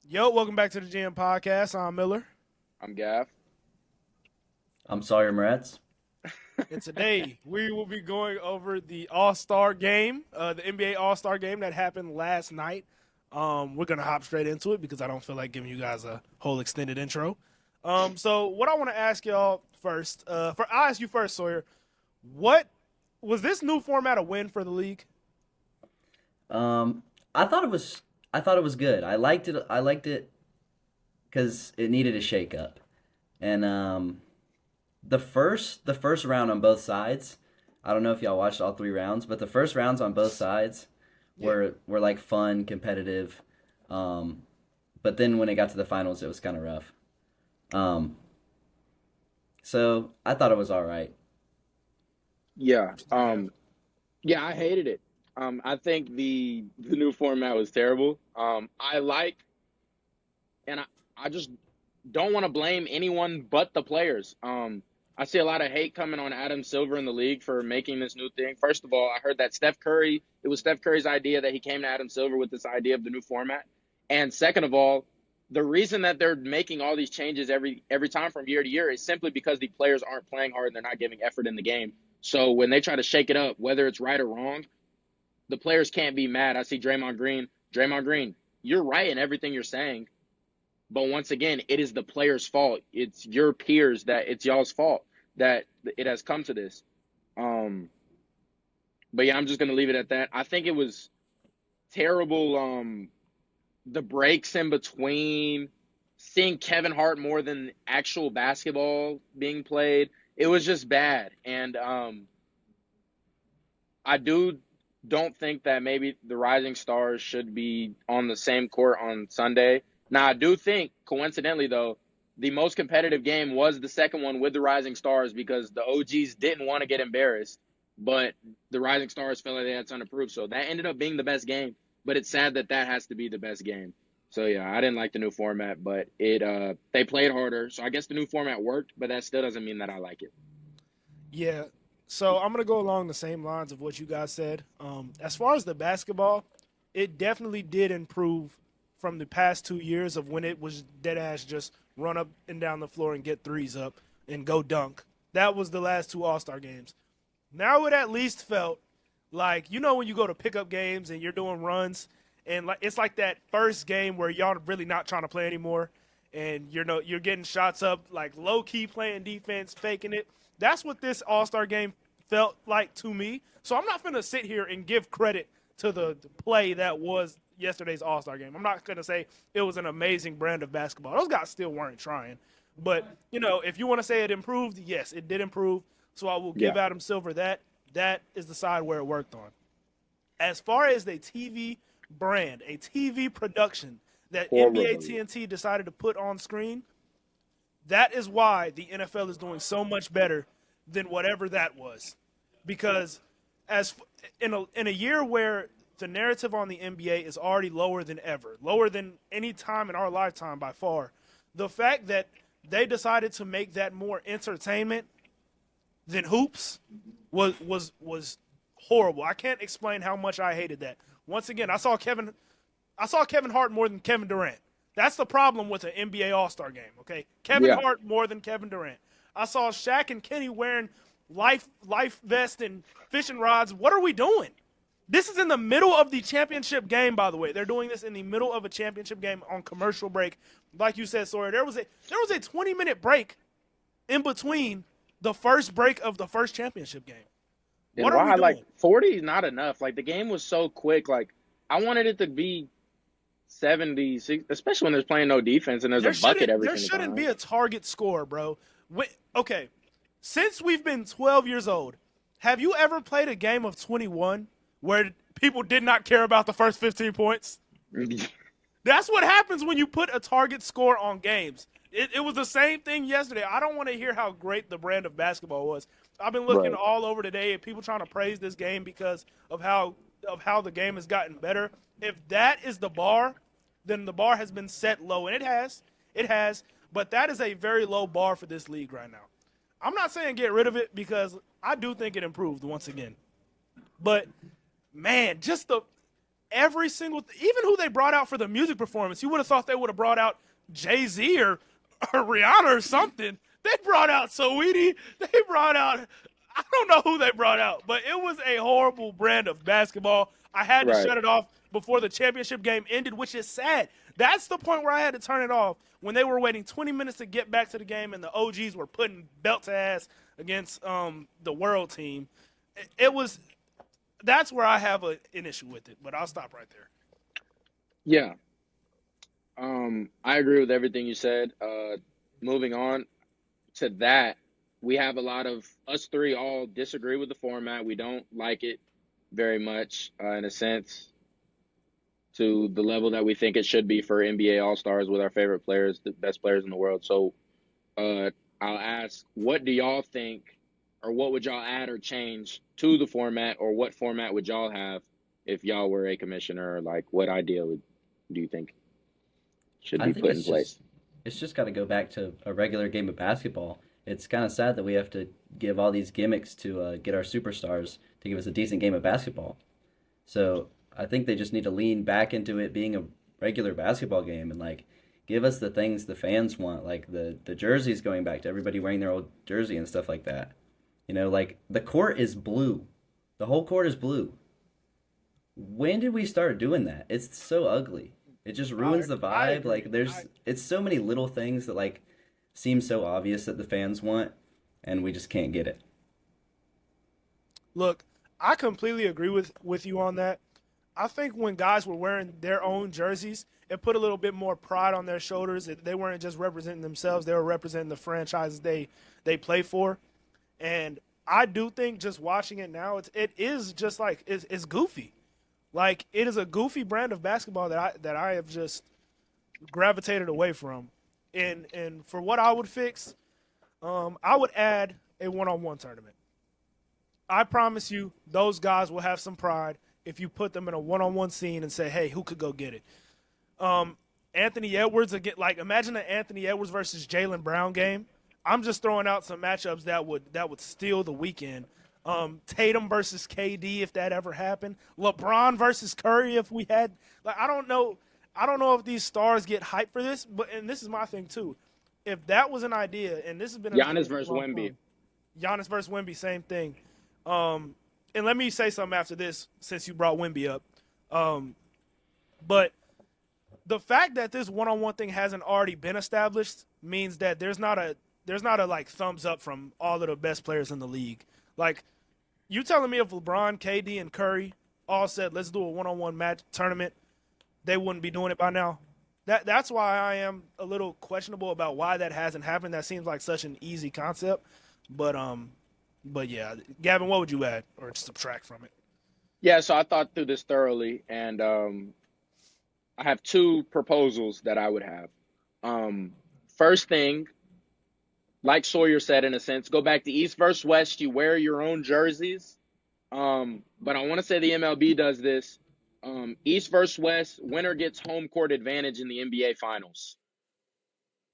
Yo, welcome back to the GM Podcast. I'm Miller. I'm Gav. I'm Sawyer Moretz. And today we will be going over the All-Star game, the NBA All-Star game that happened last night. We're going to hop straight into it because I don't feel like giving you guys a whole extended intro. So what I want to ask y'all first, I'll ask you first, Sawyer. What was this new format a win for the league? Um, I thought it was good. I liked it. I liked it because it needed a shakeup. And the first round on both sides. I don't know if y'all watched all three rounds, but the first rounds on both sides Yeah. were like fun, competitive. But then when it got to the finals, it was kind of rough. Um, so I thought it was all right. Yeah. What you think, Gav? Yeah, I hated it. I think the new format was terrible. I like and I just don't want to blame anyone but the players. I see a lot of hate coming on Adam Silver in the league for making this new thing. First of all, I heard that it was Steph Curry's idea that he came to Adam Silver with this idea of the new format. And second of all, the reason that they're making all these changes every time from year to year is simply because the players aren't playing hard and they're not giving effort in the game. So when they try to shake it up, whether it's right or wrong, the players can't be mad. I see Draymond Green. Draymond Green, you're right in everything you're saying. But once again, it is the players' fault. It's your peers that it's y'all's fault that it has come to this. Um, but yeah, I'm just gonna leave it at that. I think it was terrible. The breaks in between, seeing Kevin Hart more than actual basketball being played, it was just bad. And I don't think that maybe the Rising Stars should be on the same court on Sunday. Now, I do think, coincidentally, though, the most competitive game was the second one with the Rising Stars because the OGs didn't want to get embarrassed, but the Rising Stars felt like they had something to prove. So that ended up being the best game, but it's sad that that has to be the best game. So yeah, I didn't like the new format, but they played harder. So I guess the new format worked, but that still doesn't mean that I like it. Yeah. So I'm gonna go along the same lines of what you guys said. As far as the basketball, it definitely did improve from the past 2 years of when it was dead ass just run up and down the floor and get threes up and go dunk. That was the last two All Star games. Now it at least felt like when you go to pickup games and you're doing runs and like it's like that first game where y'all really not trying to play anymore and you're getting shots up like low key playing defense, faking it. That's what this All Star game felt like to me. So I'm not gonna sit here and give credit to the play that was yesterday's All Star game. I'm not gonna say it was an amazing brand of basketball. Those guys still weren't trying. But if you want to say it improved, yes, it did improve. So I will give Yeah, Adam Silver that. That is the side where it worked on. As far as the TV brand, a TV production that NBA horrible. TNT decided to put on screen, that is why the NFL is doing so much better than whatever that was. Because as in a year where the narrative on the NBA is already lower than ever, lower than any time in our lifetime by far, the fact that they decided to make that more entertainment than hoops was horrible. I can't explain how much I hated that. Once again, I saw Kevin Hart more than Kevin Durant. That's the problem with an NBA All-Star game, okay? Kevin Yeah. Hart more than Kevin Durant. I saw Shaq and Kenny wearing life vest and fishing rods. What are we doing? This is in the middle of the championship game, by the way. They're doing this in the middle of a championship game on commercial break. Like you said, Sawyer, there was a 20-minute break in between the first break of the first championship game. What And are we why, like, doing? 40 is not enough. Like, the game was so quick. Like, I wanted it to be 76, especially when there's playing no defense and there's a There bucket shouldn't every there single shouldn't be time. a target score, bro. Okay, since we've been 12 years old, have you ever played a game of 21 where people did not care about the first 15 points? That's what happens when you put a target score on games. It was the same thing yesterday. I don't want to hear how great the brand of basketball was. I've been looking Right. all over today at people trying to praise this game because of how the game has gotten better. If that is the bar, then the bar has been set low, and it has. But that is a very low bar for this league right now. I'm not saying get rid of it because I do think it improved once again. But man, just every single, even who they brought out for the music performance, you would have thought they would have brought out Jay-Z or Rihanna or something. They brought out Saweetie. They brought out, I don't know who they brought out, but it was a horrible brand of basketball. I had to Right. shut it off before the championship game ended, which is sad. That's the point where I had to turn it off when they were waiting 20 minutes to get back to the game and the OGs were putting belt to ass against the world team. It was, that's where I have an issue with it, but I'll stop right there. Yeah. I agree with everything you said. Moving on to that, we have a lot of us three all disagree with the format. We don't like it very much, in a sense, to the level that we think it should be for NBA All Stars with our favorite players, the best players in the world. So, I'll ask, what do y'all think, or what would y'all add or change to the format, or what format would y'all have if y'all were a commissioner? Like, what idea do you think should I be think put in place? it's just got to go back to a regular game of basketball. It's kind of sad that we have to give all these gimmicks to get our superstars to give us a decent game of basketball. So I think they just need to lean back into it being a regular basketball game and like give us the things the fans want, like the jerseys going back to everybody wearing their old jersey and stuff like that. You know, like the court is blue. The whole court is blue. When did we start doing that? It's so ugly. It just ruins the I vibe. agree. Like it's so many little things that like seem so obvious that the fans want and we just can't get it. Look, I completely agree with you on that. I think when guys were wearing their own jerseys, it put a little bit more pride on their shoulders. They weren't just representing themselves; they were representing the franchises they play for. And I do think just watching it now, it is just like it's goofy. Like it is a goofy brand of basketball that I have just gravitated away from. And for what I would fix, I would add a one-on-one tournament. I promise you, those guys will have some pride if you put them in a one-on-one scene and say, "Hey, who could go get it?" Anthony Edwards again. Like imagine an Anthony Edwards versus Jalen Brown game. I'm just throwing out some matchups that would steal the weekend. Tatum versus KD if that ever happened. LeBron versus Curry if we had. Like I don't know if these stars get hyped for this, but and this is my thing too. If that was an idea, and this has been in the Giannis for a versus long Wemby. time, Giannis versus Wemby, same thing. And let me say something after this, since you brought Wemby up. But the fact that this one-on-one thing hasn't already been established means that there's not a like thumbs up from all of the best players in the league. Like you telling me if LeBron, KD, and Curry all said let's do a one-on-one match tournament, they wouldn't be doing it by now. That's why I am a little questionable about why that hasn't happened. That seems like such an easy concept, but yeah, Gavin, what would you add or subtract from it? Yeah, so I thought through this thoroughly, and I have two proposals that I would have. First thing, like Sawyer said, in a sense, go back to East versus West. You wear your own jerseys. But I want to say the MLB does this. East versus West, winner gets home court advantage in the NBA Finals.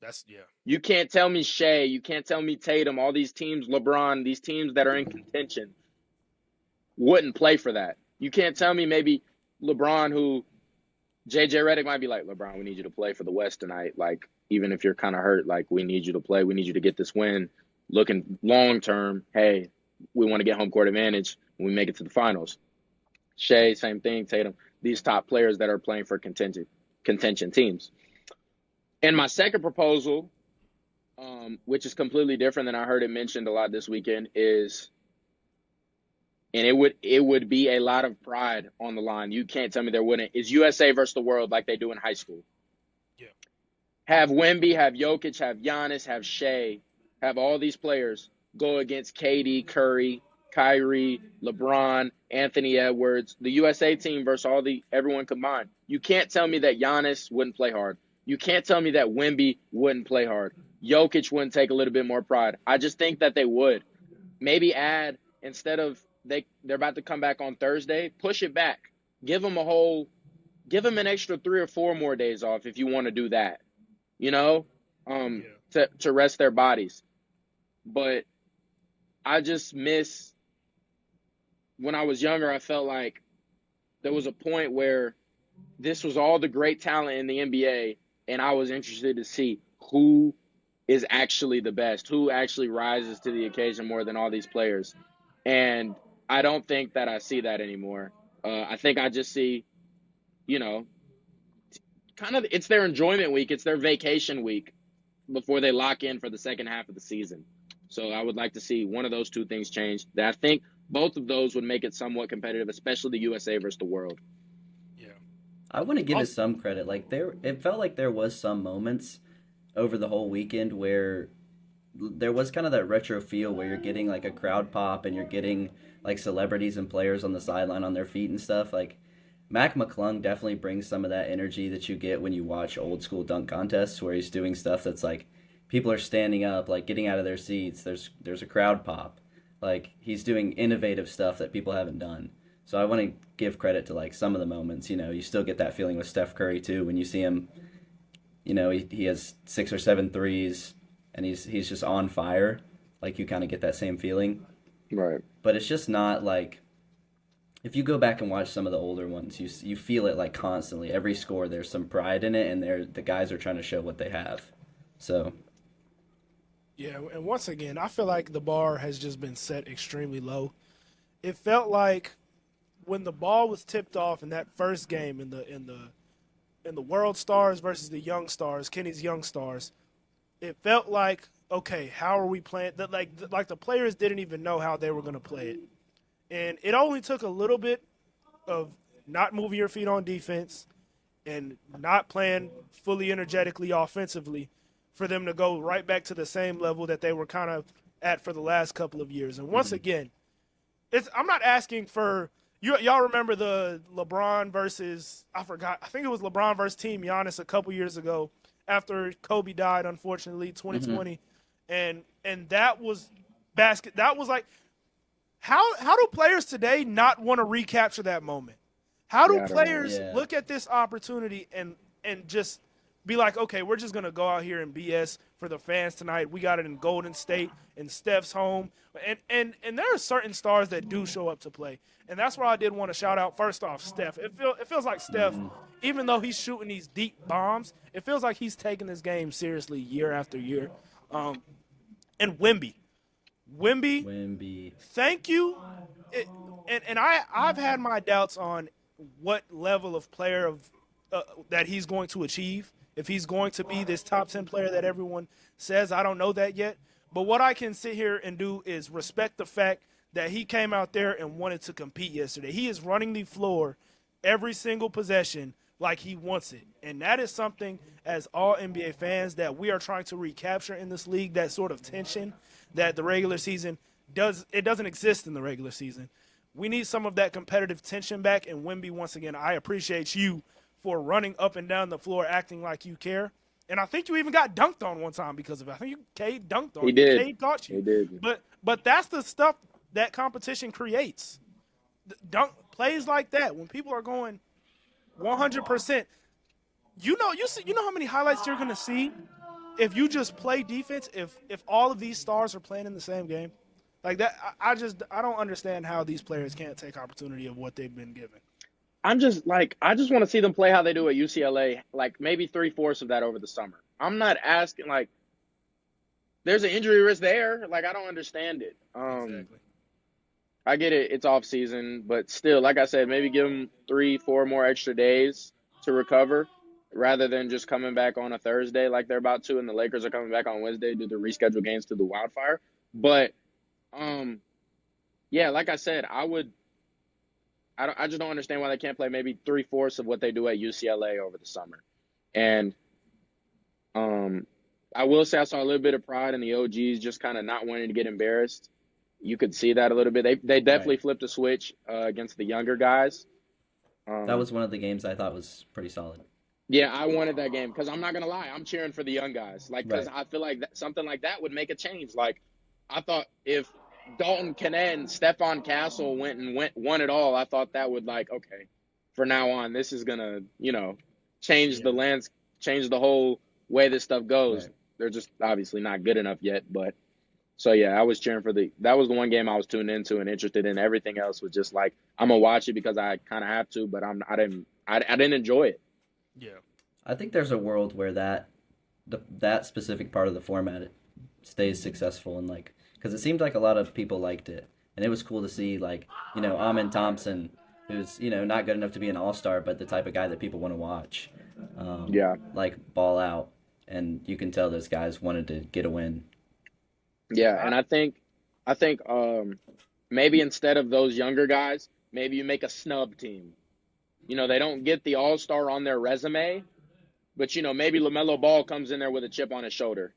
That's yeah. You can't tell me Shea, you can't tell me Tatum, all these teams, LeBron, these teams that are in contention wouldn't play for that. You can't tell me maybe LeBron, who JJ Redick might be like, LeBron, we need you to play for the West tonight. Like, even if you're kind of hurt, like, we need you to play. We need you to get this win. Looking long term, hey, we want to get home court advantage when we make it to the finals. Shea, same thing. Tatum, these top players that are playing for contention teams. And my second proposal, which is completely different than I heard it mentioned a lot this weekend, is, and it would be a lot of pride on the line. You can't tell me there wouldn't. Is USA versus the world like they do in high school. Yeah. Have Wemby, have Jokic, have Giannis, have Shea, have all these players go against KD, Curry, Kyrie, LeBron, Anthony Edwards, the USA team versus everyone combined. You can't tell me that Giannis wouldn't play hard. You can't tell me that Wemby wouldn't play hard. Jokic wouldn't take a little bit more pride. I just think that they would. Maybe add, instead of they're about to come back on Thursday, push it back. Give them an extra 3 or 4 more days off if you want to do that. You know, to rest their bodies. But I just miss, when I was younger, I felt like there was a point where this was all the great talent in the NBA, and I was interested to see who is actually the best, who actually rises to the occasion more than all these players. And I don't think that I see that anymore. I think I just see, you know, kind of it's their enjoyment week, it's their vacation week before they lock in for the second half of the season. So I would like to see one of those two things change. That I think both of those would make it somewhat competitive, especially the USA versus the world. Yeah. I want to give it Also, some credit. Like it felt like there was some moments over the whole weekend where there was kind of that retro feel where you're getting like a crowd pop and you're getting like celebrities and players on the sideline on their feet and stuff. Like Mac McClung definitely brings some of that energy that you get when you watch old school dunk contests where he's doing stuff that's like people are standing up, like getting out of their seats. There's a crowd pop. Like he's doing innovative stuff that people haven't done. So I want to give credit to like some of the moments. You know, you still get that feeling with Steph Curry too when you see him. You know, he has six or seven threes, and he's just on fire. Like you kind of get that same feeling, Right. but it's just not like if you go back and watch some of the older ones, you feel it like constantly. Every score, there's some pride in it, and the guys are trying to show what they have. So yeah, and once again, I feel like the bar has just been set extremely low. It felt like when the ball was tipped off in that first game in the World Stars versus the Young Stars, Kenny's Young Stars, it felt like, okay, how are we playing? That like the players didn't even know how they were going to play it, and it only took a little bit of not moving your feet on defense and not playing fully energetically offensively for them to go right back to the same level that they were kind of at for the last couple of years. And once again, I'm not asking for y'all remember the LeBron versus I forgot. I think it was LeBron versus Team Giannis a couple years ago after Kobe died, unfortunately, mm-hmm. 2020. And that was basket. That was like how do players today not want to recapture that moment? How do Yeah, I don't know. players Yeah. look at this opportunity and just be like, okay, we're just gonna go out here and BS for the fans tonight. We got it in Golden State and Steph's home, and there are certain stars that do show up to play, and that's why I did want to shout out first off Steph. It feels like Steph, even though he's shooting these deep bombs, it feels like he's taking this game seriously year after year. And Wemby, Wemby. thank you. I've had my doubts on what level of player that he's going to achieve. If he's going to be this top 10 player that everyone says, I don't know that yet. But what I can sit here and do is respect the fact that he came out there and wanted to compete yesterday. He is running the floor every single possession like he wants it. And that is something, as all NBA fans, that we are trying to recapture in this league, that sort of tension that the regular season doesn't exist in the regular season. We need some of that competitive tension back. And Wemby, once again, I appreciate you for running up and down the floor acting like you care. And I think you even got dunked on one time because of it. I think Cade dunked on He you. did. Cade caught you. He did. But that's the stuff that competition creates. Dunk plays like that when people are going 100%. You know how many highlights you're going to see if you just play defense. If all of these stars are playing in the same game, like that, I don't understand how these players can't take opportunity of what they've been given. I just want to see them play how they do at UCLA, like maybe 3/4 of that over the summer. I'm not asking, like, there's an injury risk there. Like, I don't understand it. Exactly. I get it. It's off season, but still, like I said, maybe give them 3-4 more extra days to recover rather than just coming back on a Thursday like they're about to, and the Lakers are coming back on Wednesday due to rescheduled games to the Wildfire. But, yeah, like I said, I just don't understand why they can't play maybe 3/4 of what they do at UCLA over the summer. And I will say I saw a little bit of pride in the OGs just kind of not wanting to get embarrassed. You could see that a little bit. They definitely Right. flipped a switch against the younger guys. That was one of the games I thought was pretty solid. Yeah, I wanted that game because I'm not gonna lie, I'm cheering for the young guys. Like, because Right. I feel like something like that would make a change. Like, I thought if Dalton Kennett and Stephon Castle won it all, I thought that would, like, okay, for now on, this is gonna change change the whole way this stuff goes. Right. They're just obviously not good enough yet, but So yeah, I was cheering for that was the one game I was tuned into and interested in. Everything else was just like I'm gonna watch it because I kind of have to, but I didn't enjoy it. Yeah. I think there's a world where that specific part of the format stays successful and like because it seemed like a lot of people liked it and it was cool to see like Amin Thompson who's not good enough to be an all-star but the type of guy that people want to watch Yeah, like ball out and you can tell those guys wanted to get a win. yeah, and I think maybe instead of those younger guys, maybe you make a snub team. They don't get the all star on their resume, but maybe LaMelo Ball comes in there with a chip on his shoulder.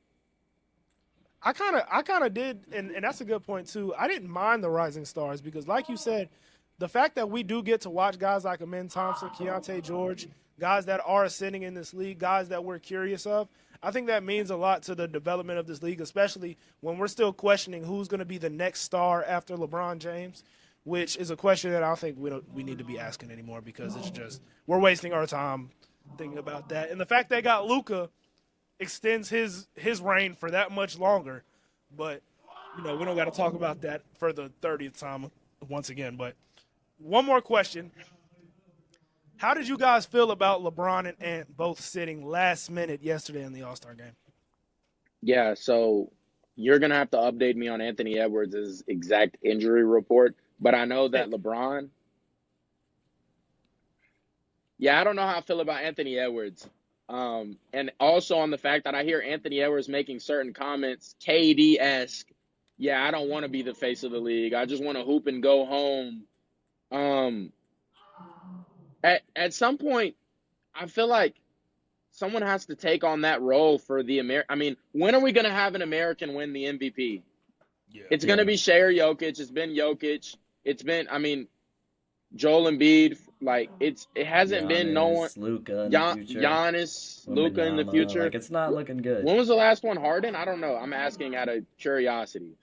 I kind of did, and that's a good point too. I didn't mind the rising stars because, like you said, the fact that we do get to watch guys like Amin Thompson, Keontae George, guys that are ascending in this league, guys that we're curious of, I think that means a lot to the development of this league, especially when we're still questioning who's going to be the next star after LeBron James, which is a question that I don't think we need to be asking anymore because it's just we're wasting our time thinking about that. And the fact they got Luka extends his reign for that much longer. But we don't got to talk about that for the 30th time once again. But one more question: how did you guys feel about LeBron and Ant both sitting last minute yesterday in the All-Star game? Yeah, so you're gonna have to update me on Anthony Edwards' exact injury report, but I know that LeBron. Yeah, I don't know how I feel about Anthony Edwards. And also on the fact that I hear Anthony Edwards making certain comments, KD-esque. Yeah, I don't want to be the face of the league. I just want to hoop and go home. Um, at some point, I feel like someone has to take on that role for the I mean, when are we going to have an American win the MVP? Yeah. It's going to be Shea or Jokic. It's been Jokic. It's been, I mean, Joel Embiid. Like it hasn't been no one. Luka in the future. Giannis, Luka in the future. Like it's not looking good. When was the last one? Harden? I don't know. I'm asking out of curiosity.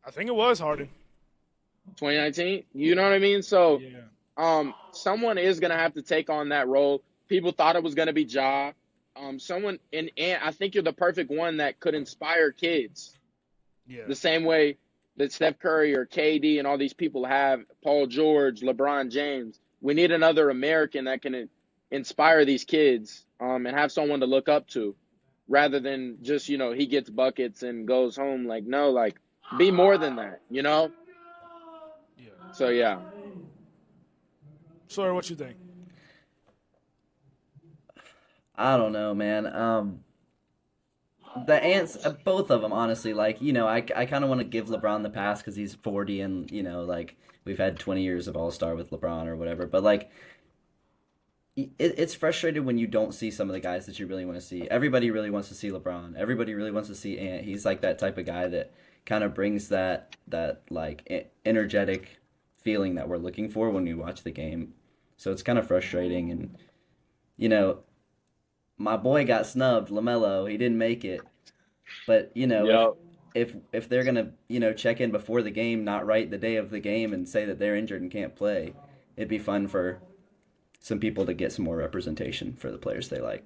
I think it was Harden. 2019. You know what I mean? So, Yeah. someone is gonna have to take on that role. People thought it was gonna be Ja. Someone and I think you're the perfect one that could inspire kids. Yeah. The same way that Steph Curry or KD and all these people have, Paul George, LeBron James. We need another American that can inspire these kids and have someone to look up to rather than just, he gets buckets and goes home. Like, no, like, be more than that, Yeah. So, yeah. Sorry, what you think? I don't know, man. The Ants, both of them, honestly, like, I kind of want to give LeBron the pass because he's 40 and, like, we've had 20 years of All-Star with LeBron or whatever. But, like, it's frustrating when you don't see some of the guys that you really want to see. Everybody really wants to see LeBron. Everybody really wants to see Ant. He's, like, that type of guy that kind of brings that like, energetic feeling that we're looking for when we watch the game. So it's kind of frustrating. And, my boy got snubbed, LaMelo. He didn't make it. But, Yep. if they're going to, check in before the game, not right the day of the game and say that they're injured and can't play, it'd be fun for some people to get some more representation for the players they like.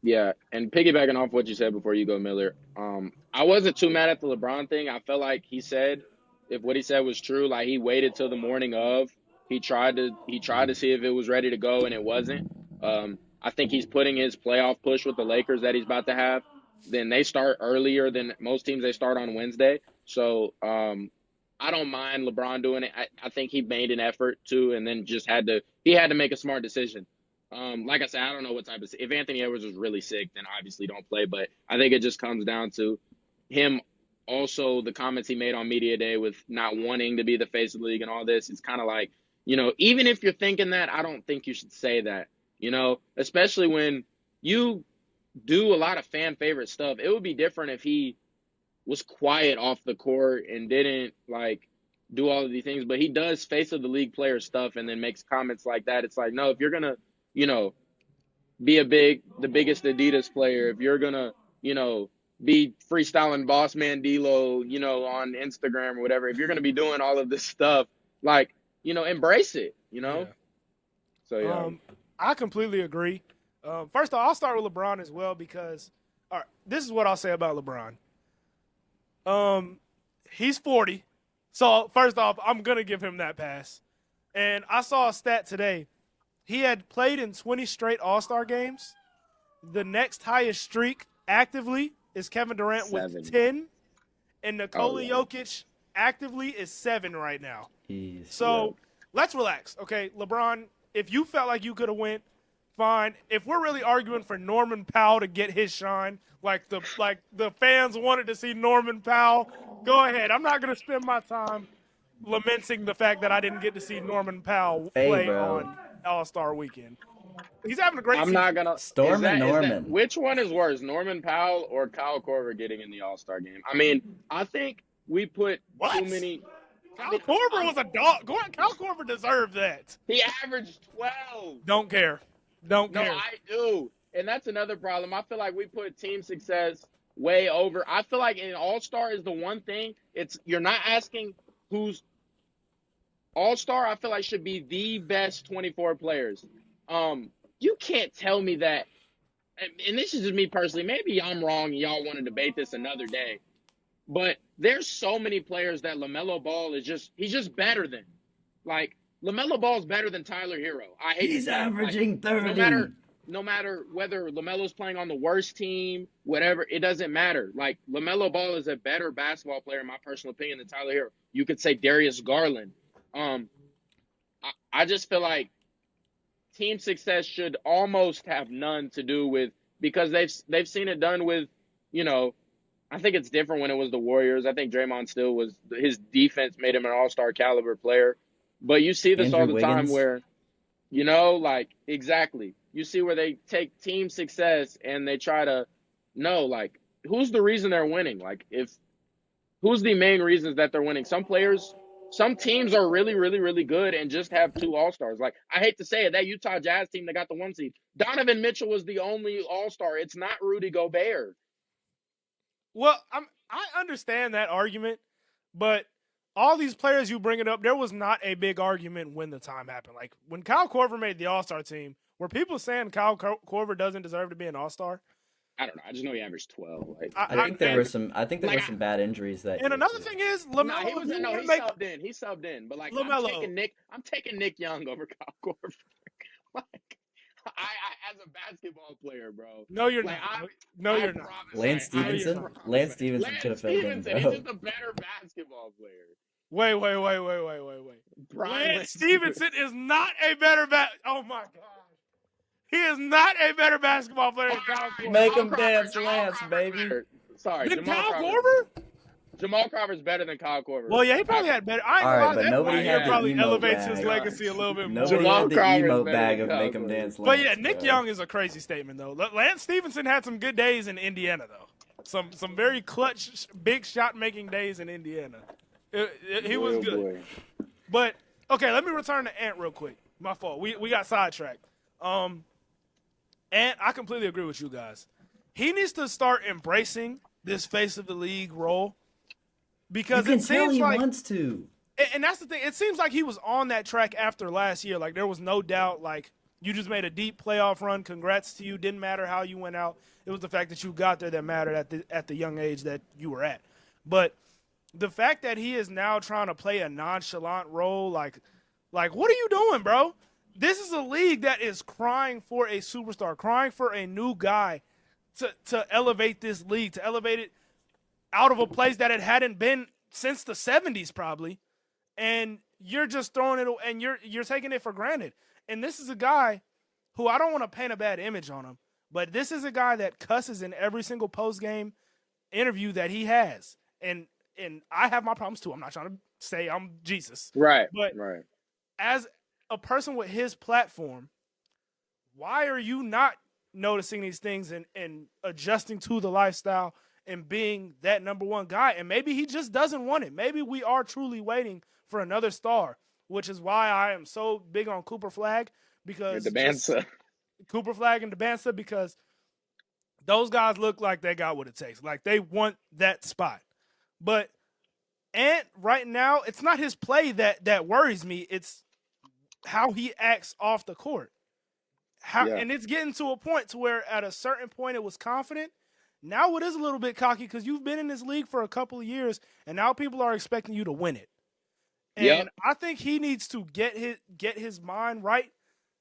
Yeah, and piggybacking off what you said before you go, Miller, I wasn't too mad at the LeBron thing. I felt like he said, if what he said was true, like he waited till the morning of. He tried to see if it was ready to go, and it wasn't. I think he's putting his playoff push with the Lakers that he's about to have. Then they start earlier than most teams. They start on Wednesday. So I don't mind LeBron doing it. I think he made an effort to, and then just had to make a smart decision. Like I said, I don't know what type of – if Anthony Edwards was really sick, then obviously don't play. But I think it just comes down to him also the comments he made on Media Day with not wanting to be the face of the league and all this. It's kind of like, even if you're thinking that, I don't think you should say that, especially when you do a lot of fan favorite stuff. It would be different if he was quiet off the court and didn't, like, do all of these things. But he does face of the league player stuff and then makes comments like that. It's like, no, if you're going to, be the biggest Adidas player, if you're going to, be freestyling Boss Man D-Lo, on Instagram or whatever, if you're going to be doing all of this stuff, like, embrace it, Yeah. So, yeah. I completely agree. First of all, I'll start with LeBron as well because this is what I'll say about LeBron. He's 40. So first off, I'm gonna give him that pass. And I saw a stat today. He had played in 20 straight All-Star games. The next highest streak actively is Kevin Durant 7. with 10, and Nikola yeah. Jokic actively is 7 right now. Jeez. So let's relax, okay? LeBron, if you felt like you could have went, fine. If we're really arguing for Norman Powell to get his shine, like the fans wanted to see Norman Powell, go ahead. I'm not gonna spend my time lamenting the fact that I didn't get to see Norman Powell play bro. on All-Star Weekend. He's having a great I'm season. not gonna. Storm and Norman. Which one is worse, Norman Powell or Kyle Korver getting in the All-Star game? I mean, I think we put What? too many. Kyle Korver was a dog. Kyle Korver deserved that. He averaged 12. Don't care. Don't No, care. I do, and that's another problem. I feel like we put team success way over. I feel like in All-Star is the one thing. You're not asking who's All-Star. I feel like should be the best 24 players. You can't tell me that, and this is just me personally, maybe I'm wrong and y'all want to debate this another day, but there's so many players that LaMelo Ball he's just better than. Like, LaMelo Ball's better than Tyler Hero. I hate He's to say it. averaging 30. No matter whether LaMelo's playing on the worst team, whatever, it doesn't matter. Like, LaMelo Ball is a better basketball player, in my personal opinion, than Tyler Hero. You could say Darius Garland. I just feel like team success should almost have none to do with, because they've seen it done with, I think it's different when it was the Warriors. I think Draymond still his defense made him an all-star caliber player. But you see this Andrew all the time Wiggins. where, exactly. You see where they take team success and they try to who's the reason they're winning? Who's the main reasons that they're winning? Some teams are really, really, really good and just have 2 All-Stars. Like, I hate to say it, that Utah Jazz team that got the 1 seed, Donovan Mitchell was the only All-Star. It's not Rudy Gobert. Well, I understand that argument, but all these players you bring it up, there was not a big argument when the time happened. Like, when Kyle Korver made the All-Star team, were people saying Kyle Korver doesn't deserve to be an All-Star? I don't know. I just know he averaged 12. I think there were some bad injuries that. And another thing is, LaMelo. He subbed in, but LaMelo. I'm taking Nick Young over Kyle Korver. I as a basketball player, bro. No, you're not. No, you're not. Lance Stevenson. Lance Stevenson could have filled in, bro. He's just a better basketball player. Wait. Lance Stevenson is not a better Oh my god. He is not a better basketball player than Kyle Korver. Make him dance, Lance, baby. Sorry, Than Kyle Korver? Jamal Crawford's better than Kyle Korver. Well, yeah, he probably had better. I ain't All right, gonna lie, but nobody that had the probably emote elevates bag. his legacy a little bit more. Nobody Jamal had the Crawford's emote better bag than of Kyle make him Korver. dance. But yeah, Lance, Nick bro. Young is a crazy statement though. Lance Stevenson had some good days in Indiana though. Some very clutch, big shot making days in Indiana. He was good. Boy. But okay, let me return to Ant real quick. My fault. We got sidetracked. Ant, I completely agree with you guys. He needs to start embracing this face of the league role because You can it tell seems he like, wants to. and that's the thing. It seems like he was on that track after last year. Like there was no doubt. Like you just made a deep playoff run. Congrats to you. Didn't matter how you went out. It was the fact that you got there that mattered at the young age that you were at. But the fact that he is now trying to play a nonchalant role, like what are you doing, bro? This is a league that is crying for a superstar, crying for a new guy to elevate this league, to elevate it out of a place that it hadn't been since the 70s probably. And you're just throwing it and you're taking it for granted. And this is a guy who I don't want to paint a bad image on him, but this is a guy that cusses in every single post-game interview that he has. And I have my problems too. I'm not trying to say I'm Jesus. Right. But right. As a person with his platform, why are you not noticing these things and adjusting to the lifestyle and being that number one guy? And maybe he just doesn't want it. Maybe we are truly waiting for another star, which is why I am so big on Cooper Flag because Cooper Flag and Debansa, because those guys look like they got what it takes. Like they want that spot. But Ant right now, it's not his play that worries me. It's how he acts off the court. And it's getting to a point to where at a certain point it was confident, Now it is a little bit cocky because you've been in this league for a couple of years, and now people are expecting you to win it. And Yep. I think he needs to get his mind right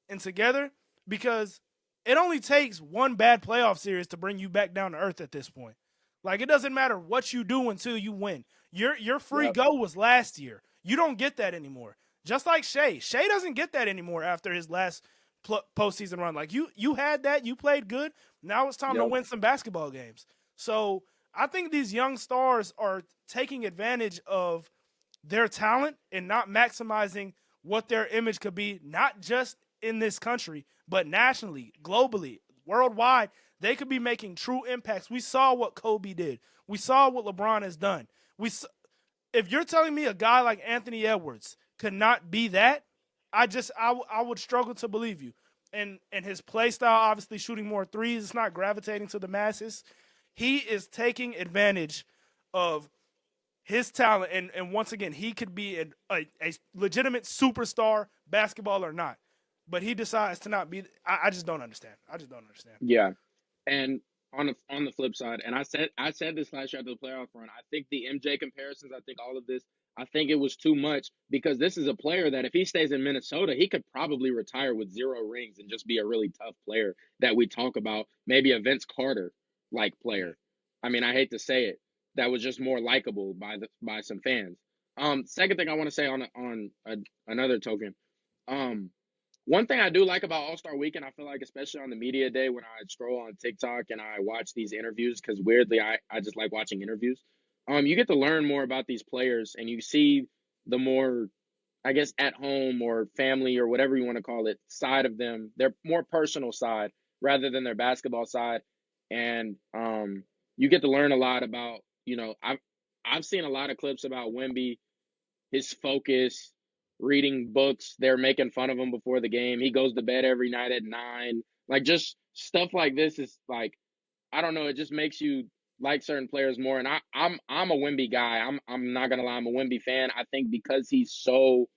and together, because it only takes one bad playoff series to bring you back down to earth at this point. Like, it doesn't matter what you do until you win. Your free Yep. go was last year. You don't get that anymore. Just like Shea. Shea doesn't get that anymore after his last postseason run. Like, you had that, you played good. Now it's time to Yep. win some basketball games. So I think these young stars are taking advantage of their talent and not maximizing what their image could be, not just in this country, but nationally, globally, worldwide. They could be making true impacts. We saw what Kobe did. We saw what LeBron has done. If you're telling me a guy like Anthony Edwards could not be that, I would struggle to believe you. And his play style, obviously shooting more threes, it's not gravitating to the masses. He is taking advantage of his talent, and once again, he could be a legitimate superstar, basketball or not. But he decides to not be. I just don't understand. I just don't understand. Yeah. And on the flip side, and I said this last year after the playoff run, I think the MJ comparisons, I think all of this, I think it was too much, because this is a player that if he stays in Minnesota, he could probably retire with 0 rings and just be a really tough player that we talk about, maybe a Vince Carter like Yeah. player. I mean, I hate to say it, that was just more likable by some fans. Second thing I want to say another token, um, one thing I do like about All Star Weekend, I feel like, especially on the media day when I scroll on TikTok and I watch these interviews, because weirdly I just like watching interviews. You get to learn more about these players, and you see the more, I guess, at home or family or whatever you want to call it side of them, their more personal side rather than their basketball side. And you get to learn a lot about, I've seen a lot of clips about Wemby, his focus, reading books. They're making fun of him before the game. He goes to bed every night at 9. Like, just stuff like this is like, I don't know. It just makes you like certain players more. And I'm a Wemby guy. I'm not gonna lie. I'm a Wemby fan. I think because he's so,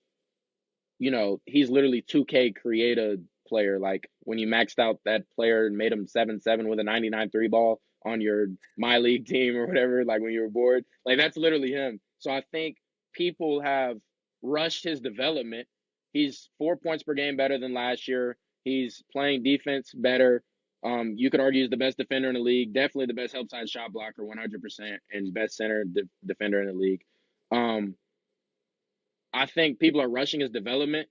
he's literally 2K created player. Like, when you maxed out that player and made him 7-7 with a 99 3 ball on your My League team or whatever, like when you were bored, like that's literally him. So I think people have rushed his development. He's 4 points per game better than last year. He's playing defense better. You could argue he's the best defender in the league, definitely the best help side shot blocker, 100%, and best center defender in the league. Um, I think people are rushing his development.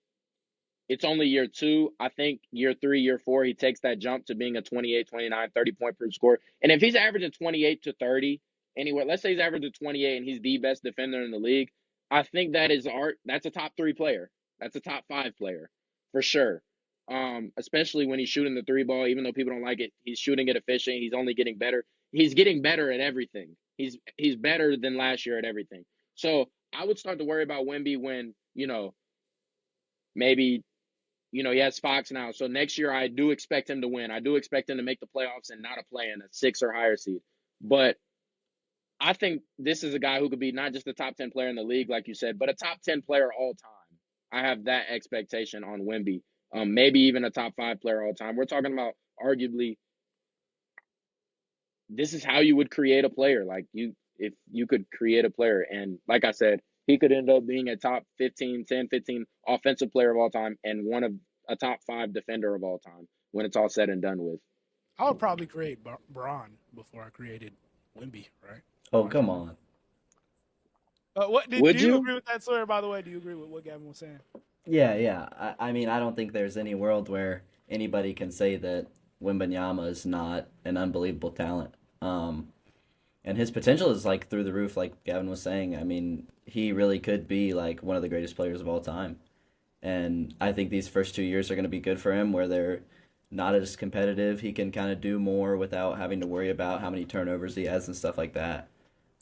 It's only year 2. I think year 3, year 4, he takes that jump to being a 28, 29, 30 point per score. And if he's averaging 28 to 30, anyway, let's say he's averaging 28 and he's the best defender in the league, I think that's a top 3 player. That's a top 5 player for sure. Especially when he's shooting the 3 ball, even though people don't like it, he's shooting it efficient. He's only getting better. He's getting better at everything. He's better than last year at everything. So I would start to worry about Wemby when, maybe, he has Fox now. So next year, I do expect him to win. I do expect him to make the playoffs and not a play-in, a 6 or higher seed. But I think this is a guy who could be not just a top 10 player in the league, like you said, but a top 10 player all time. I have that expectation on Wemby. Maybe even a top 5 player all time. We're talking about arguably, this is how you would create a player. Like, if you could create a player, and like I said, he could end up being a top 15, 10, 15 offensive player of all time and a top 5 defender of all time when it's all said and done with. I would probably create Bron before I created Wemby, right? Oh, come on. What do Would you you? agree with that, Sawyer? By the way, do you agree with what Gavin was saying? Yeah, yeah. I mean, I don't think there's any world where anybody can say that Wembanyama is not an unbelievable talent. And his potential is like through the roof, like Gavin was saying. I mean, he really could be like one of the greatest players of all time. And I think these first 2 years are going to be good for him, where they're not as competitive. He can kind of do more without having to worry about how many turnovers he has and stuff like that.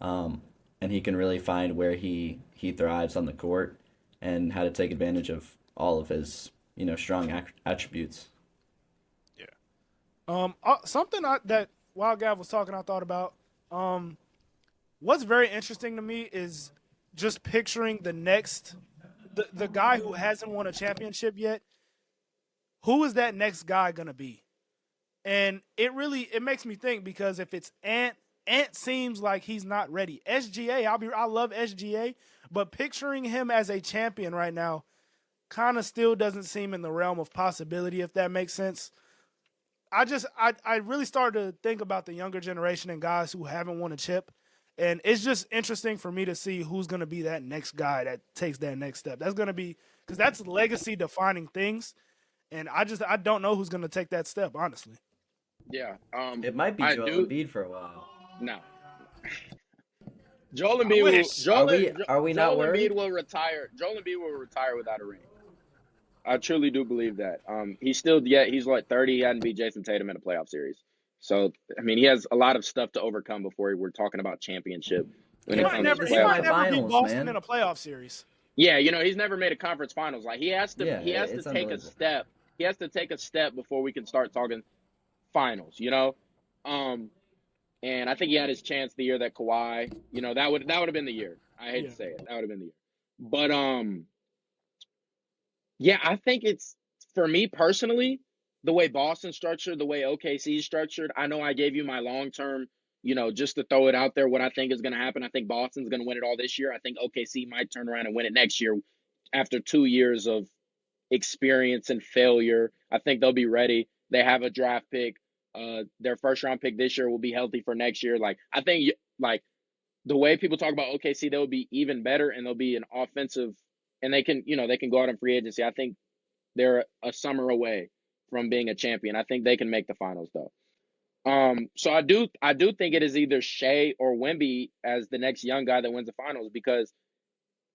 Um, and he can really find where he thrives on the court and how to take advantage of all of his strong attributes. Yeah. Something that while Gav was talking, I thought about. What's very interesting to me is just picturing the guy who hasn't won a championship yet. Who is that next guy gonna be? And it makes me think, because if it's Ant seems like he's not ready. SGA, I love SGA, but picturing him as a champion right now kind of still doesn't seem in the realm of possibility, if that makes sense. I really started to think about the younger generation and guys who haven't won a chip. And it's just interesting for me to see who's going to be that next guy that takes that next step. That's going to be, because that's legacy defining things. And I don't know who's going to take that step, honestly. Yeah. It might be I Joel do. Embiid for a while. No. Joel I Embiid will. wish. Are we not Joel worried? Embiid will retire. Joel Embiid will retire without a ring. I truly do believe that. He's like 30. He hadn't beat Jason Tatum in a playoff series. So I mean, he has a lot of stuff to overcome before we're talking about championship when He it might comes to never, he playoff. might never beat finals, Boston man. in a playoff series. Yeah, he's never made a conference finals. Like he has to. Yeah, He has to it's take a unbelievable. step. He has to take a step before we can start talking finals. And I think he had his chance the year that Kawhi. That would have been the year. I hate Yeah. to say it. That would have been the year. But yeah, I think it's, for me personally, the way Boston's structured, the way OKC is structured. I know I gave you my long term, just to throw it out there, what I think is going to happen. I think Boston's going to win it all this year. I think OKC might turn around and win it next year after 2 years of experience and failure. I think they'll be ready. They have a draft pick. Their first round pick this year will be healthy for next year. Like, I think, like, the way people talk about OKC, they'll be even better, and they'll be an offensive, and they can go out on free agency. I think they're a summer away from being a champion. I think they can make the finals though. So I do think it is either Shea or Wemby as the next young guy that wins the finals, because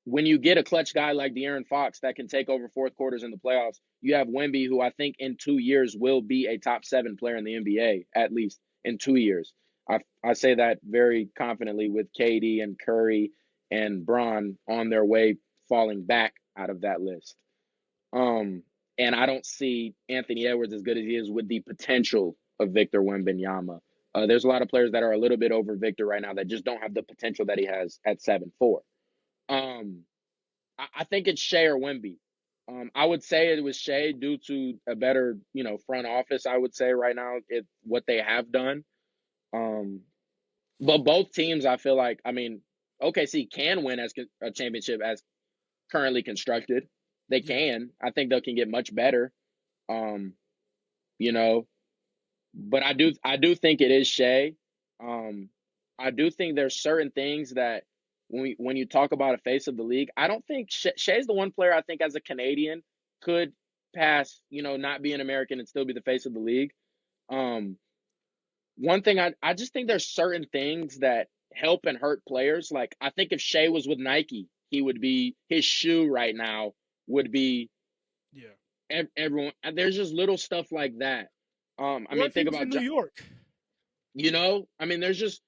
when you get a clutch guy like De'Aaron Fox that can take over fourth quarters in the playoffs, you have Wemby, who I think in 2 years will be a top 7 player in the NBA, at least in 2 years. I say that very confidently, with KD and Curry and Bron on their way falling back out of that list. And I don't see Anthony Edwards as good as he is with the potential of Victor Wembanyama. There's a lot of players that are a little bit over Victor right now that just don't have the potential that he has at 7'4". I think it's Shea or Wemby. I would say it was Shea due to a better, front office, I would say right now, what they have done. But both teams, I feel like, I mean, OKC can win as a championship as currently constructed. They can. I think they can get much better. But I do think it is Shea. I do think there's certain things that when you talk about a face of the league, I don't think Shea's the one player I think as a Canadian could pass, not be an American and still be the face of the league. One thing I just think there's certain things that help and hurt players. Like, I think if Shea was with Nike, his shoe right now would be everyone. There's just little stuff like that. I mean, think about New York. I mean, there's just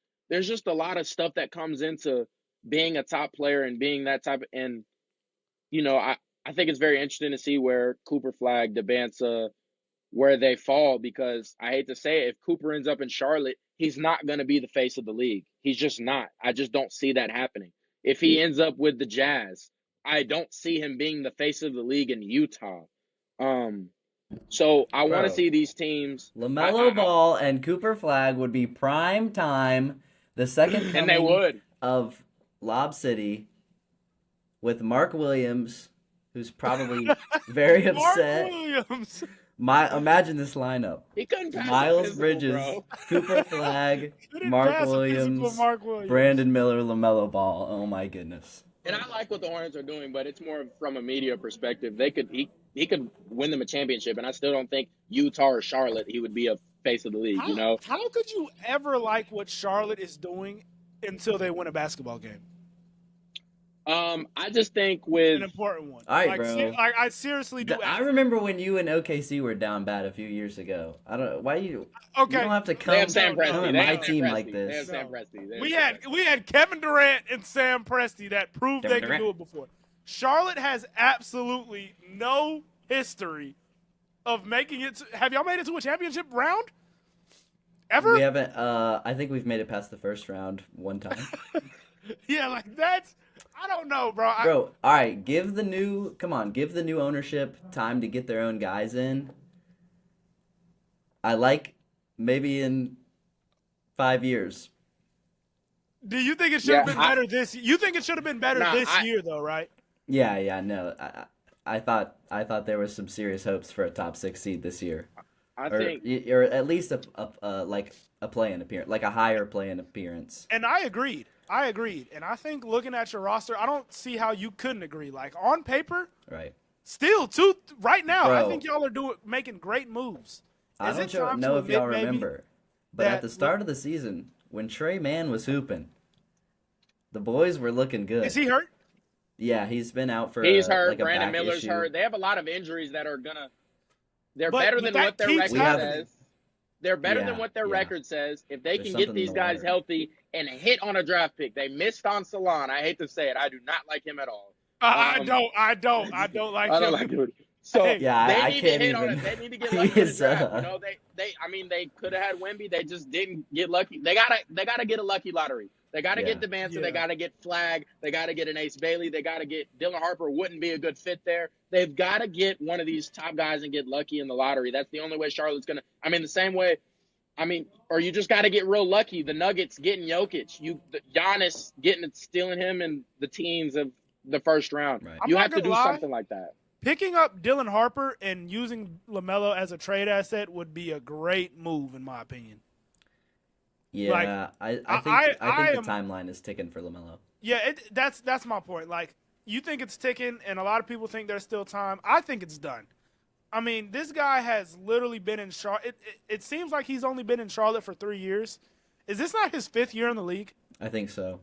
a lot of stuff that comes into being a top player and being that type of, and I think it's very interesting to see where Cooper Flag, DeBansa, where they fall, because I hate to say it, if Cooper ends up in Charlotte, he's not going to be the face of the league. He's just not. I just don't see that happening. If he ends up with the Jazz, I don't see him being the face of the league in Utah. So I want to see these teams. LaMelo Ball and Cooper Flag would be prime time, the second coming And they would. of Lob City, with Mark Williams, who's probably very upset. Mark Williams. Imagine this lineup: He couldn't pass Miles a physical, Bridges, bro. Cooper Flag, Couldn't Mark pass a physical Williams, Mark Williams. Brandon Miller, LaMelo Ball. Oh my goodness! And I like what the Hornets are doing, but it's more from a media perspective. He could win them a championship, and I still don't think Utah or Charlotte he would be a face of the league. How could you ever like what Charlotte is doing until they win a basketball game? I just think with An important one. All right, bro. I seriously do. I remember when you and OKC were down bad a few years ago. I don't. Why you? Okay. You don't have to come, they have Sam come Presti. at They my have Sam team Presti. like They have this. Sam Presti. We had Kevin Durant and Sam Presti that proved they could do it before. Charlotte has absolutely no history of making it. Have y'all made it to a championship round? Ever? We haven't. I think we've made it past the first round one time. Yeah, like that's. I don't know, bro. Bro, all right. Give the new ownership time to get their own guys in. I like maybe in 5 years. Do you think it should have Yeah, been better this? You think it should have been better nah, this year, though, right? Yeah, no. I thought there was some serious hopes for a top 6 seed this year, I or think or at least like a play-in appearance, like a higher play-in appearance. And I agreed. And I think looking at your roster, I don't see how you couldn't agree. Like on paper, Right. still right now, I Bro. think y'all are making great moves. I Is it don't time know to if y'all admit maybe remember, but at that the start of the season, when Trey Mann was hooping, the boys were looking good. is he hurt? Yeah, he's been out for he's hurt. like a Brandon back Miller's issue. hurt. They have a lot of injuries that are gonna. They're But- better but than that what their keeps record happening. says. They're better Yeah, than what their yeah. record says. If they There's can get something these to guys learn. healthy and hit on a draft pick, they missed on Salon. I hate to say it. I do not like him at all. I Um, don't like I don't him. like him. So Hey. Yeah, they I need can't to hit on even- it. They need to get He lucky in the is, draft. You know, they could have had Wemby. They just didn't get lucky. They gotta get a lucky lottery. They gotta Yeah. get the Manson. They Yeah. gotta get Flag. They gotta get an Ace Bailey. They gotta get Dylan Harper. Wouldn't be a good fit there. They've got to get one of these top guys and get lucky in the lottery. That's the only way Charlotte's gonna. I mean, the same way. I mean, or you just got to get real lucky. The Nuggets getting Jokic, Giannis stealing him in the teens of the first round. Right. I'm You not have to gonna do lie. something like that. Picking up Dylan Harper and using LaMelo as a trade asset would be a great move, in my opinion. Yeah, I think I the am- timeline is ticking for LaMelo. Yeah, that's my point. Like, you think it's ticking, and a lot of people think there's still time. I think it's done. I mean, this guy has literally been in Charlotte. It seems like he's only been in Charlotte for 3 years. Is this not his 5th year in the league? I think so.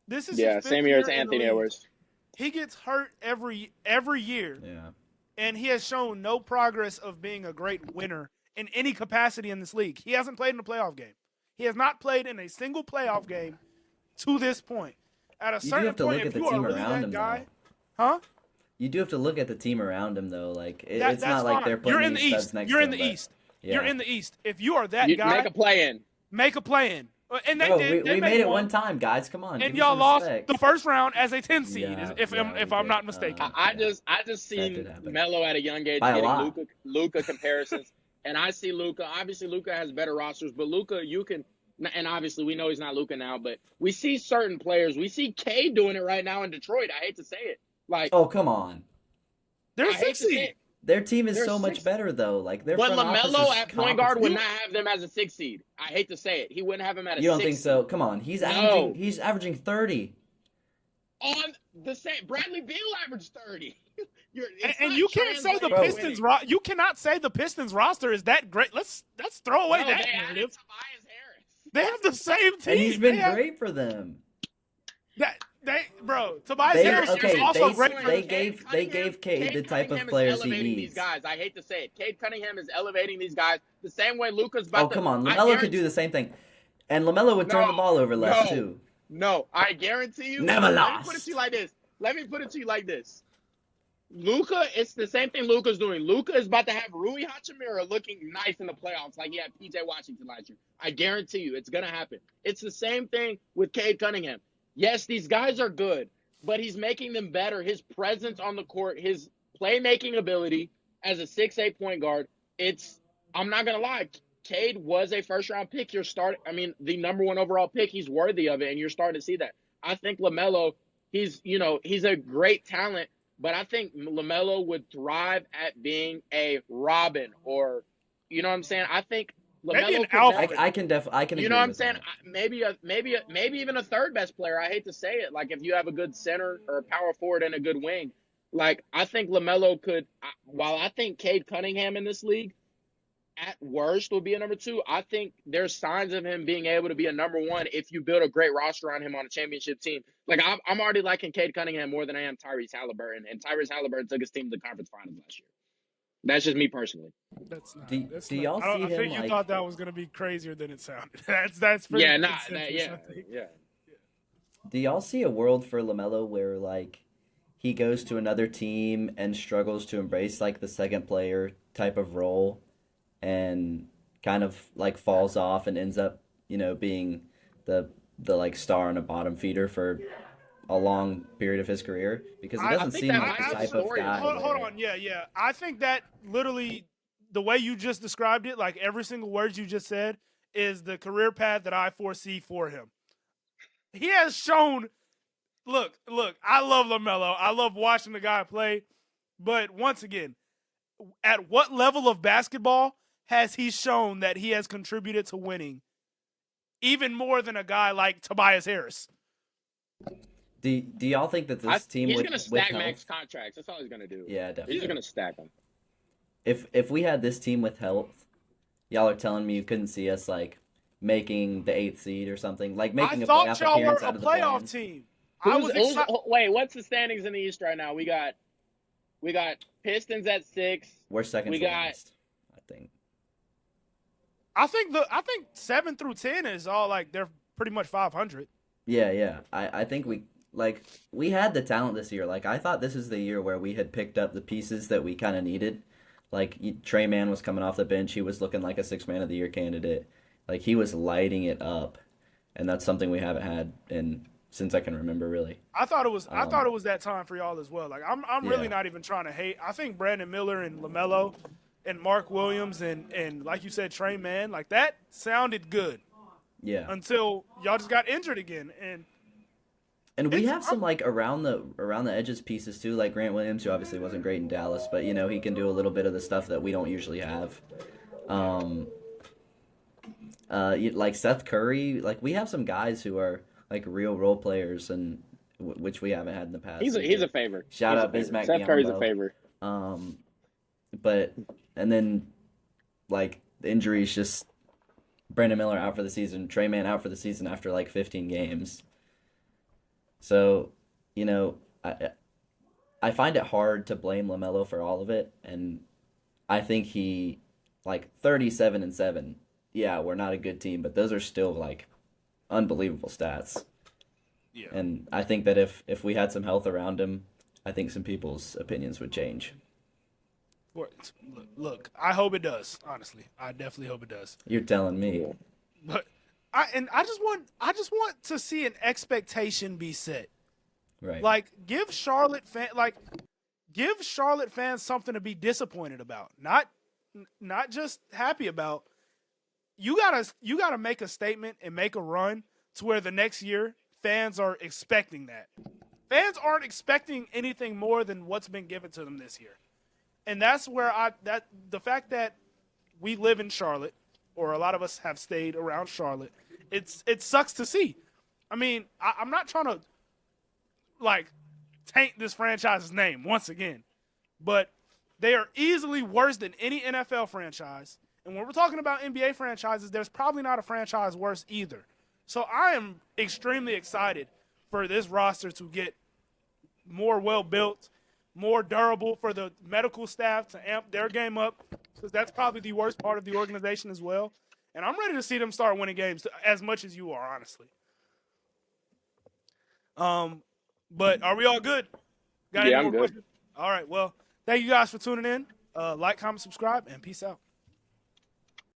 This is Yeah, his 5th same year as in the Anthony league. Edwards. He gets hurt every year, Yeah. and he has shown no progress of being a great winner in any capacity in this league. He hasn't played in a playoff game. He has not played in a single playoff game to this point. At a You do certain have to point, look if at the you are team really around that him, guy, though. huh? You do have to look at the team around him, though. Like it's That's not like fine. they're putting You're in the these studs East. next You're to in him, the but- East. Yeah. You're in the East. If you are that You guy, make a play in. make a play in. And they Bro, did. we made it one time, guys. Come on. and give me y'all some lost respect. the first round as a 10 seed, Yeah, if we I'm did. not mistaken. I just did seen happen. Melo at a young age By a lot. getting Luka comparisons, and I see Luka. Obviously, Luka has better rosters, but Luka, you can. And obviously, we know he's not Luka now, but we see certain players. We see Cade doing it right now in Detroit. I hate to say it. Like, Oh, come on. They're I hate 6 to say seed. it. Their team is They're so much six- better, though. Like their But front office LaMelo is at point guard would competent. not have them as a 6 seed. I hate to say it. He wouldn't have him at a You don't 6 think seed. so? Come on. He's No. averaging 30. On the same, Bradley Beal averaged 30. And you can't say the Bro. Pistons you cannot say the Pistons roster is that great. Let's throw away that they added narrative. Tobias Harris. They have the same team. And he's been They have- great for them. Tobias They Harris okay, is also they- great. they for gave Cade the type of Cunningham is players he elevating needs. These guys. I hate to say it. Cade Cunningham is elevating these guys the same way Luka's about Oh, to. come on. I LaMelo guarantee- could do the same thing. And LaMelo would turn No, the ball over less, no. too. No, I guarantee you. Never Let me lost. put it to you like this. Let me put it to you like this. Luka, it's the same thing Luka's doing. Luka is about to have Rui Hachimura looking nice in the playoffs like he had PJ Washington last year. I guarantee you it's going to happen. It's the same thing with Cade Cunningham. Yes, these guys are good, but he's making them better. His presence on the court, his playmaking ability as a 6'8" point guard, I'm not going to lie. Cade was a first-round pick. The number one overall pick. He's worthy of it, and you're starting to see that. I think LaMelo, he's a great talent, but I think LaMelo would thrive at being a Robin or, you know what I'm saying? I think Maybe LaMelo an could alpha. never- I can agree you know what I'm with saying? that. Maybe even a third best player. I hate to say it. Like if you have a good center or a power forward and a good wing, like I think LaMelo could. While I think Cade Cunningham in this league, at worst will be a number 2. I think there's signs of him being able to be a number 1 if you build a great roster on him on a championship team. Like I'm already liking Cade Cunningham more than I am Tyrese Halliburton, and Tyrese Halliburton took his team to the conference finals last year. That's just me personally. That's not. Do that's y'all not, see I him, think you like- thought that was going to be crazier than it sounded. That's pretty Yeah, consensus, I yeah. think. Do y'all see a world for LaMelo where, like, he goes to another team and struggles to embrace, like, the second player type of role and kind of, like, falls off and ends up, being the like, star and a bottom feeder for a long period of his career? Because he I doesn't think seem that like might the be the type of story. guy. Hold where- on, yeah. I think that literally the way you just described it, like every single word you just said, is the career path that I foresee for him. He has shown. Look. I love LaMelo. I love watching the guy play. But once again, at what level of basketball has he shown that he has contributed to winning, even more than a guy like Tobias Harris? Do y'all think that this team he's with, gonna with stack health, max contracts. That's all he's gonna do. yeah, He's definitely. just gonna stack them. If we had this team with health, y'all are telling me you couldn't see us like making the 8th seed or something, like making I a thought playoff y'all were appearance a out of the playoff play-ins? team. I was excited. Wait, what's the standings in the East right now? We got Pistons at 6. We're second We to got- last, I think. I think 7 through 10 is all like they're pretty much 500. Yeah. I think we had the talent this year. Like I thought this is the year where we had picked up the pieces that we kind of needed. Like Trey Mann was coming off the bench. He was looking like a 6 man of the year candidate. Like he was lighting it up, and that's something we haven't had since I can remember really. I thought it was that time for y'all as well. Like I'm really Yeah. not even trying to hate. I think Brandon Miller and LaMelo and Mark Williams and like you said Trey Mann, like that sounded good Yeah. until y'all just got injured again. And we It's- have some like around the edges pieces too, like Grant Williams, who obviously wasn't great in Dallas, but you know he can do a little bit of the stuff that we don't usually have. Like Seth Curry, like we have some guys who are like real role players, and which we haven't had in the past. He's a favor. Shout He's out a favor. Bismack Seth Curry's a Biyombo. favor. But and then like the injuries, just Brandon Miller out for the season, Trey Mann out for the season after like 15 games. So, you know, I find it hard to blame LaMelo for all of it, and I think he like 37-7. Yeah, we're not a good team, but those are still like unbelievable stats. Yeah. And I think that if we had some health around him, I think some people's opinions would change. Look, I hope it does. Honestly, I definitely hope it does. You're telling me. But I just want to see an expectation be set. Right. Like give Charlotte fans something to be disappointed about, not just happy about. You gotta make a statement and make a run to where the next year fans are expecting that. Fans aren't expecting anything more than what's been given to them this year. And that's where the fact that we live in Charlotte, or a lot of us have stayed around Charlotte, it sucks to see. I mean, I'm not trying to like taint this franchise's name once again, but they are easily worse than any NFL franchise. And when we're talking about NBA franchises, there's probably not a franchise worse either. So I am extremely excited for this roster to get more well-built, more durable, for the medical staff to amp their game up, because that's probably the worst part of the organization as well. And I'm ready to see them start winning games as much as you are, honestly. But are we all good? Got any Yeah, I'm more good. questions? All right. Well, thank you guys for tuning in. Like, comment, subscribe, and peace out.